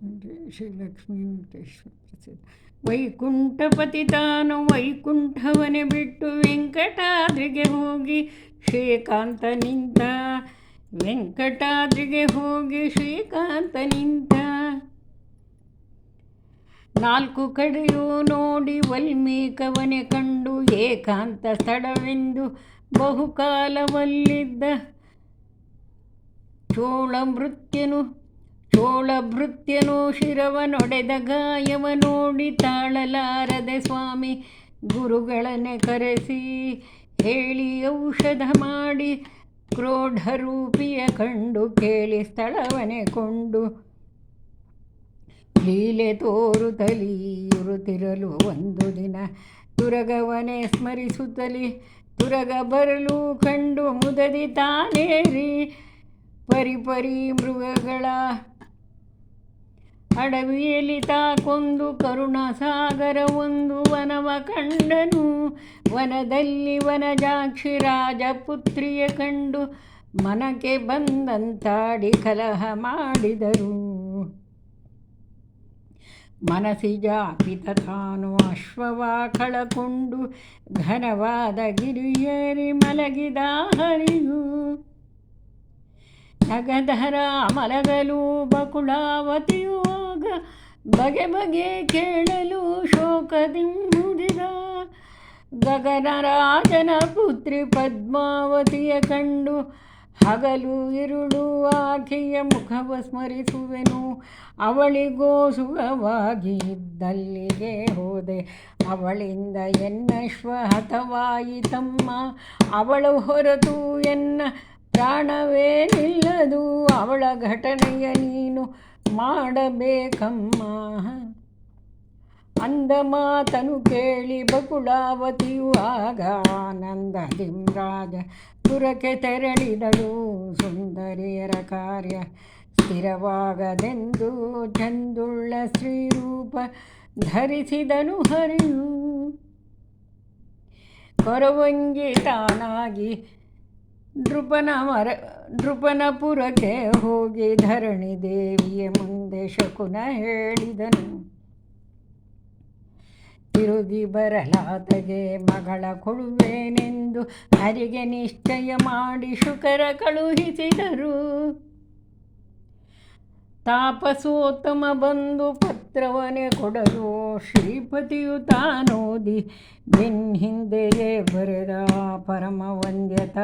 ಶ್ರೀಲಕ್ಷ್ಮೀ ವೆಂಕಟೇಶ್ವರ ಪ್ರಸಿದ್ಧ. ವೈಕುಂಠಪತಿ ತಾನು ವೈಕುಂಠವನೆ ಬಿಟ್ಟು ವೆಂಕಟಾದ್ರಿಗೆ ಹೋಗಿ ಶ್ರೀಕಾಂತ ನಿಂತ. ವೆಂಕಟಾದ್ರಿಗೆ ಹೋಗಿ ಶ್ರೀಕಾಂತ ನಿಂತ. ನಾಲ್ಕು ಕಡೆಯೂ ನೋಡಿ ವಲ್ಮೀಕವನೆ ಕಂಡು ಏಕಾಂತ ಸ್ಥಳವೆಂದು ಬಹುಕಾಲವಲ್ಲಿದ್ದ. ಚೋಳಭೃತ್ಯನು ಶಿರವನೊಡೆದ ಗಾಯವ ನೋಡಿ ತಾಳಲಾರದೆ ಸ್ವಾಮಿ ಗುರುಗಳನ್ನೇ ಕರೆಸಿ ಹೇಳಿ ಔಷಧ ಮಾಡಿ ಕ್ರೋಢರೂಪಿಯ ಕಂಡು ಕೇಳಿ ಸ್ಥಳವನೆ ಕೊಂಡು ಲೀಲೆ ತೋರುತ್ತಲೀ ಇರುತ್ತಿರಲು ಒಂದು ದಿನ ತುರಗವನೆ ಸ್ಮರಿಸುತ್ತಲಿ ತುರಗ ಬರಲು ಕಂಡು ಮುದದಿ ತಾನೇರಿ ಪರಿಪರಿ ಮೃಗಗಳ ಅಡವಿಯಲ್ಲಿ ತಾಕೊಂದು ಕರುಣಸಾಗರ ಒಂದು ವನವ ಕಂಡನು. ವನದಲ್ಲಿ ವನಜಾಕ್ಷಿ ರಾಜಪುತ್ರಿಯ ಕಂಡು ಮನಕ್ಕೆ ಬಂದಂತಾಡಿ ಕಲಹ ಮಾಡಿದರು. ಮನಸಿಜಾಪಿತ ತಾನು ಅಶ್ವವ ಕಳಕೊಂಡು ಘನವಾದ ಗಿರಿಯೇರಿ ಮಲಗಿದ ಹರಿಯು. ನಗಧರ ಮಲಗಲು ಬಕುಳಾವತಿಯೋಗ ಬಗೆ ಬಗೆ ಕೇಳಲು ಶೋಕದಿ ಮುದಿದ. ಗಗನರಾಜನ ಪುತ್ರಿ ಪದ್ಮಾವತಿಯ ಕಂಡು ಹಗಲು ಇರುಳು ಆಕೆಯ ಮುಖವ ಸ್ಮರಿಸುವೆನು. ಅವಳಿಗೋಸುಗವಾಗಿ ಇದ್ದಲ್ಲಿಗೆ ಹೋದೆ ಅವಳಿಂದ ಎನ್ನಶ್ವ ಹತವಾಯಿತಮ್ಮ. ಅವಳು ಹೊರತು ಎನ್ನ ಪ್ರಾಣವೇ ನಿಲ್ಲದು ಅವಳ ಘಟನೆಯ ನೀನು ಮಾಡಬೇಕಮ್ಮ. ಅಂದ ಮಾತನು ಕೇಳಿ ಬಕುಳಾವತಿಯು ಆಗ ಆನಂದದಿಂರಾಜ ಪುರಕ್ಕೆ ತೆರಳಿದಳು. ಸುಂದರಿಯರ ಕಾರ್ಯ ಸ್ಥಿರವಾಗದೆಂದು ಚಂದುಳ್ಳ ಸ್ತ್ರೀರೂಪ ಧರಿಸಿದನು ಹರಿಯು. ಕೊರವಂಗಿತಾನಾಗಿ ನೃಪನಪುರಕ್ಕೆ ಹೋಗಿ ಧರಣಿ ದೇವಿಯ ಮುಂದೆ ಶಕುನ ಹೇಳಿದನು. ತಿರುಗಿ ಬರಲಾತಗೆ ಮಗಳ ಕೊಡುವೇನೆಂದು ಹರಿಗೆ ನಿಶ್ಚಯ ಮಾಡಿ ಶುಕರ ಕಳುಹಿಸಿದರು. ತಾಪಸೋತ್ತಮ ಬಂದು ಪತ್ರವನೆ ಕೊಡಲು ಶ್ರೀಪತಿಯು ತಾನೋದಿ ಹಿಂದೆಯೇ ಬರೆದ ಪರಮ ವಂದ್ಯತ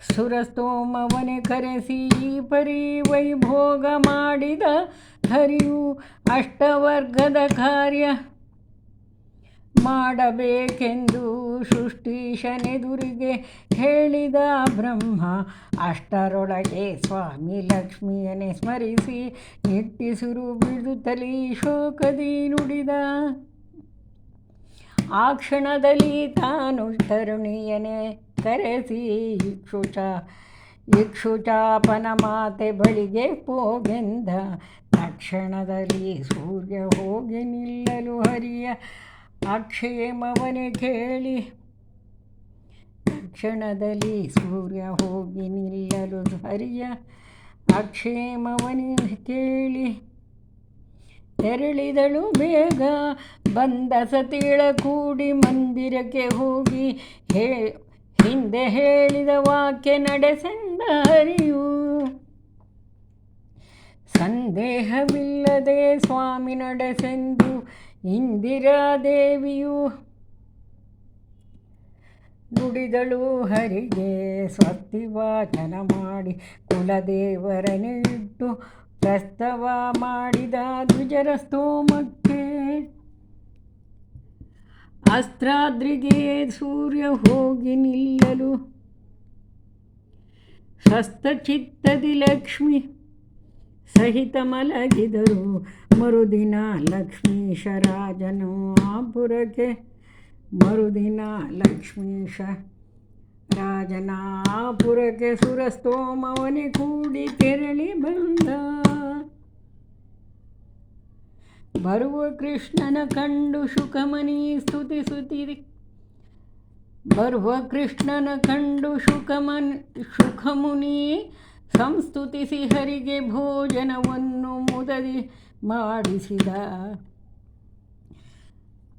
ಸುರಸ್ತೋಮವನೆ ಕರೆಸಿ ಈ ಪರಿ ವೈಭೋಗ ಮಾಡಿದ ಹರಿಯು. ಅಷ್ಟವರ್ಗದ ಕಾರ್ಯ ಮಾಡಬೇಕೆಂದು ಸೃಷ್ಟೀಶನೆದುರಿಗೆ ಹೇಳಿದ ಬ್ರಹ್ಮ. ಅಷ್ಟರೊಳಗೆ ಸ್ವಾಮಿ ಲಕ್ಷ್ಮಿಯನ್ನೇ ಸ್ಮರಿಸಿ ನಿಟ್ಟಿಸುರು ಬಿಡುತ್ತಲೀ ಶೋಕದಿ ನುಡಿದ. ಆ ಕ್ಷಣದಲ್ಲಿ ತಾನು ತರುಣಿಯನೇ ಕರೆಸಿ ಇಕ್ಷುಚಾಪನ ಮಾತೆ ಬಳಿಗೆ ಹೋಗೆಂದ. ತಕ್ಷಣದಲ್ಲಿ ಸೂರ್ಯ ಹೋಗಿ ನಿಲ್ಲಲು ಹರಿಯ ಅಕ್ಷೇಮವನೆ ಕೇಳಿ. ತಕ್ಷಣದಲ್ಲಿ ಸೂರ್ಯ ಹೋಗಿ ನಿಲ್ಲಲು ಹರಿಯ ಅಕ್ಷೇಮವನೆ ಕೇಳಿ ತೆರಳಿದಳು ಬೇಗ. ಬಂದ ಸತಿಳ ಕೂಡಿ ಮಂದಿರಕ್ಕೆ ಹೋಗಿ ಹಿಂದೆ ಹೇಳಿದ ವಾಕ್ಯ ನಡೆಸೆಂದ ಹರಿಯು. ಸಂದೇಹವಿಲ್ಲದೆ ಸ್ವಾಮಿ ನಡೆಸೆಂದು ಇಂದಿರಾದೇವಿಯು ನುಡಿದಳು ಹರಿಗೆ. ಸ್ವಸ್ತಿವಾಚನ ಮಾಡಿ ಕುಲದೇವರನೆ ಇಟ್ಟು ಪ್ರಸ್ತವ ಮಾಡಿದ ದ್ವಿಜರ ಸ್ತೋಮಕ್ಕೆ. ಅಸ್ತ್ರಾದ್ರಿಗೆ ಸೂರ್ಯ ಹೋಗಿ ನಿಲ್ಲಲು ಸ್ವಸ್ಥಚಿತ್ತದಿ ಲಕ್ಷ್ಮಿ ಸಹಿತ ಮಲಗಿದರು. ಮರುದಿನ ಲಕ್ಷ್ಮೀಶ ರಾಜನು ಆಪುರಕ್ಕೆ ಸುರಸ್ತೋಮವನೆ ಕೂಡಿ ತೆರಳಿ ಬಂದ. ಬರುವ ಕೃಷ್ಣನ ಕಂಡು ಶುಕಮುನಿ ಸಂಸ್ತುತಿಸಿ ಹರಿಗೆ ಭೋಜನವನ್ನು ಮುದದಿ ಮಾಡಿಸಿದ.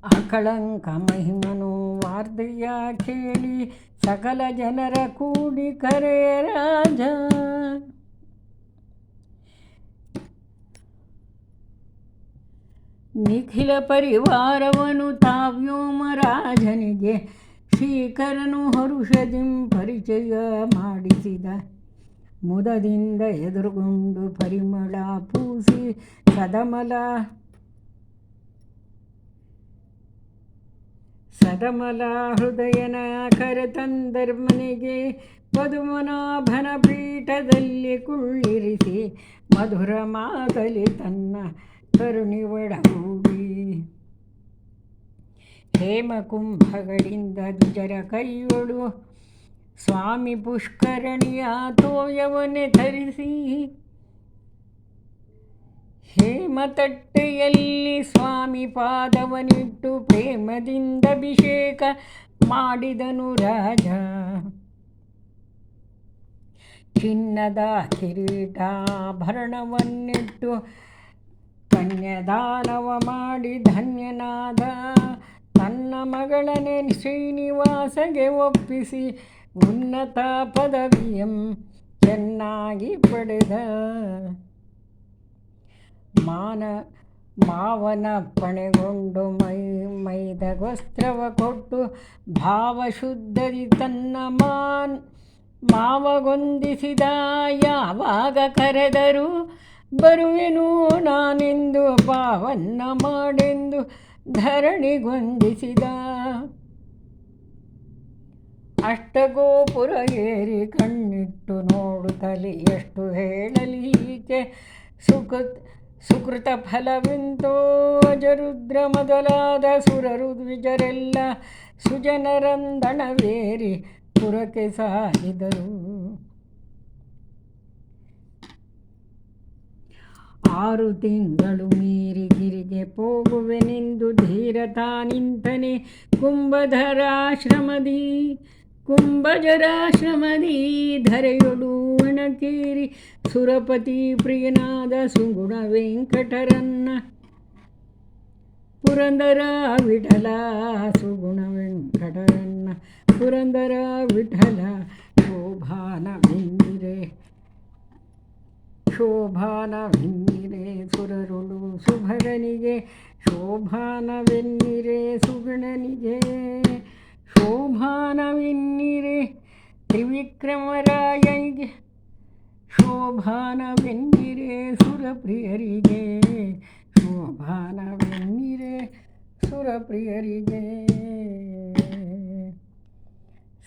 ಅಕಳಂಕ ಮಹಿಮನು ವಾರ್ತೆಯ ಕೇಳಿ ಸಕಲ ಜನರ ಕೂಡಿ ಕರೆಯ ರಾಜ. ನಿಖಿಲ ಪರಿವಾರವನು ತಾವ್ಯೋಮರಾಜನಿಗೆ ಶ್ರೀಕರನು ಹರುಷದಿಂ ಪರಿಚಯ ಮಾಡಿಸಿದ. ಮುದದಿಂದ ಎದುರುಗೊಂಡು ಪರಿಮಳ ಪೂಸಿ ಸದಮಲ ಹೃದಯನ ಕರೆತಂದರ್ಮನೆಗೆ ಪದುಮನಾಭನ ಪೀಠದಲ್ಲಿ ಕುಳ್ಳಿರಿಸಿ ಮಧುರ ಮಾತಲಿ ತನ್ನ ಕರುಣಿ ಒಡಗೂಡಿ. ಹೇಮಕುಂಭಗಳಿಂದ ದ್ವಿಜರ ಕೈಯೊಳು ಸ್ವಾಮಿ ಪುಷ್ಕರಣಿಯ ತೋಯವನ್ನೇ ಧರಿಸಿ ಹೇಮತಟ್ಟೆಯಲ್ಲಿ ಸ್ವಾಮಿ ಪಾದವನಿಟ್ಟು ಪ್ರೇಮದಿಂದ ಅಭಿಷೇಕ ಮಾಡಿದನು ರಾಜ. ಚಿನ್ನದ ಕಿರೀಟಾಭರಣವನ್ನಿಟ್ಟು ಕನ್ಯಾದಾನವ ಮಾಡಿ ಧನ್ಯನಾದ. ತನ್ನ ಮಗಳನೆ ಶ್ರೀನಿವಾಸಗೆ ಒಪ್ಪಿಸಿ ಉನ್ನತ ಪದವಿಯಂ ಚೆನ್ನಾಗಿ ಪಡೆದ. ಮಾವನ ಪಣೆಗೊಂಡು ಮೈದ ವಸ್ತ್ರವ ಕೊಟ್ಟು ಭಾವಶುದ್ಧದಿ ತನ್ನ ಮಾವಗೊಂದಿಸಿದ. ಯಾವಾಗ ಕರೆದರೂ ಬರುವೆನು ನಾನೆಂದು ಪಾವನ್ನ ಮಾಡೆಂದು ಧರಣಿಗೊಂದಿಸಿದ. ಅಷ್ಟಗೋಪುರ ಏರಿ ಕಣ್ಣಿಟ್ಟು ನೋಡುತ್ತಲೇ ಎಷ್ಟು ಹೇಳಲಿ ಈಕೆ ಸುಕೃತ ಫಲವೆಂತೋ. ಅಜರುದ್ರ ಮೊದಲಾದ ಸುರರು ದ್ವಿಜರೆಲ್ಲ ಸುಜನರಂದಣವೇರಿ ಪುರಕ್ಕೆ ಸಾಗಿದರು. 6 ತಿಂಗಳು ಮೀರಿ ಗಿರಿಗೆ ಹೋಗುವೆನೆಂದು ಧೀರತಾ ನಿಂತನೆ ಕುಂಭಜರಾಶ್ರಮದಿ ಧರೆಯೊಡು ಒಣಕೇರಿ ಸುರಪತಿ ಪ್ರಿಯನಾದ ಸುಗುಣ ವೆಂಕಟರನ್ನ ಪುರಂದರ ವಿಠಲ. ಸುಗುಣ ವೆಂಕಟರನ್ನ ಪುರಂದರ ವಿಠಲ ಶೋಭಾನವೆನ್ನಿರೆ ಸುರರುಳು ಸುಭಗನಿಗೆ ಶೋಭಾನವೆನ್ನಿರೆ ಸುಗುಣನಿಗೆ ಶೋಭಾನವೆನ್ನಿರೆ ತ್ರಿವಿಕ್ರಮರಾಯನಿಗೆ ಶೋಭಾನವೆನ್ನಿರೆ ಸುರಪ್ರಿಯರಿಗೆ ಶೋಭಾನವೆನ್ನಿರೆ ಸುರಪ್ರಿಯರಿಗೆ.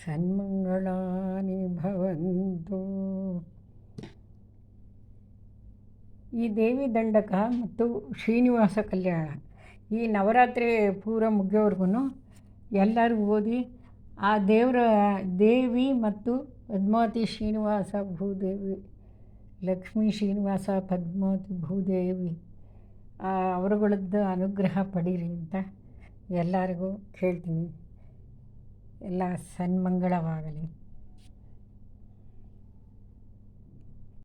ಸನ್ಮಂಗಳಾನಿ ಭವಂತು. ಈ ದೇವಿ ದಂಡಕ ಮತ್ತು ಶ್ರೀನಿವಾಸ ಕಲ್ಯಾಣ ಈ ನವರಾತ್ರಿ ಪೂರ ಮುಗಿಯೋವರೆಗೂ ಎಲ್ಲರೂ ಓದಿ ಆ ದೇವಿ ಮತ್ತು ಪದ್ಮಾವತಿ ಶ್ರೀನಿವಾಸ ಭೂದೇವಿ, ಲಕ್ಷ್ಮೀ ಶ್ರೀನಿವಾಸ ಪದ್ಮಾವತಿ ಭೂದೇವಿ ಅವರುಗಳದ್ದು ಅನುಗ್ರಹ ಪಡೀರಿ ಅಂತ ಎಲ್ಲರಿಗೂ ಕೇಳ್ತೀನಿ. ಎಲ್ಲ ಸನ್ಮಂಗಳವಾಗಲಿ.